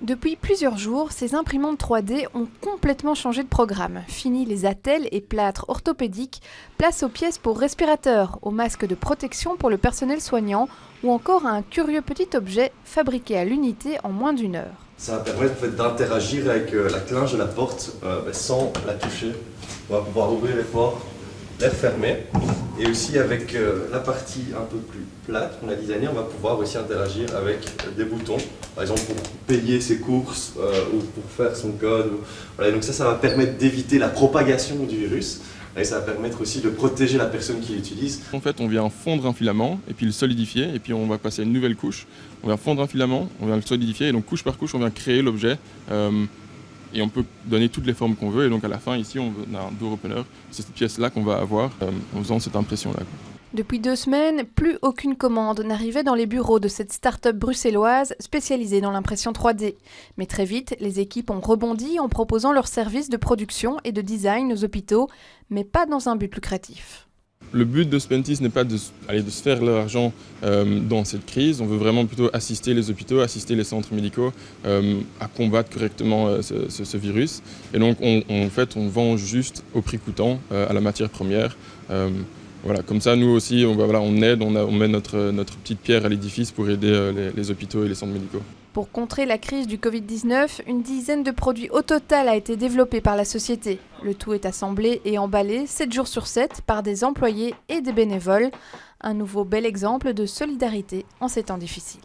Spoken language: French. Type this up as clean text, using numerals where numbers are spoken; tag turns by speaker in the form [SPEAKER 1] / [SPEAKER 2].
[SPEAKER 1] Depuis plusieurs jours, ces imprimantes 3D ont complètement changé de programme. Fini les attelles et plâtres orthopédiques, place aux pièces pour respirateurs, aux masques de protection pour le personnel soignant ou encore à un curieux petit objet fabriqué à l'unité en moins d'1 heure.
[SPEAKER 2] Ça va permettre d'interagir avec la clinge de la porte sans la toucher. On va pouvoir ouvrir les portes, les refermer. Et aussi avec la partie un peu plus plate qu'on a designée, on va pouvoir aussi interagir avec des boutons. Par exemple pour payer ses courses ou pour faire son code. Voilà, donc ça va permettre d'éviter la propagation du virus. Et ça va permettre aussi de protéger la personne qui l'utilise.
[SPEAKER 3] En fait, on vient fondre un filament et puis le solidifier et puis on va passer à une nouvelle couche. On vient fondre un filament, on vient le solidifier et donc couche par couche, on vient créer l'objet. Et on peut donner toutes les formes qu'on veut. Et donc à la fin, ici, on a un door opener. C'est cette pièce-là qu'on va avoir en faisant cette impression-là.
[SPEAKER 1] Depuis 2 semaines, plus aucune commande n'arrivait dans les bureaux de cette start-up bruxelloise spécialisée dans l'impression 3D. Mais très vite, les équipes ont rebondi en proposant leurs services de production et de design aux hôpitaux, mais pas dans un but lucratif.
[SPEAKER 3] Le but de Spentis n'est pas de se faire de l'argent dans cette crise. On veut vraiment plutôt assister les hôpitaux, assister les centres médicaux à combattre correctement ce virus. Et donc, en fait, on vend juste au prix coûtant à la matière première. Voilà, comme ça, nous aussi, on aide, on met notre petite pierre à l'édifice pour aider les hôpitaux et les centres médicaux.
[SPEAKER 1] Pour contrer la crise du Covid-19, une dizaine de produits au total a été développée par la société. Le tout est assemblé et emballé 7 jours sur 7 par des employés et des bénévoles. Un nouveau bel exemple de solidarité en ces temps difficiles.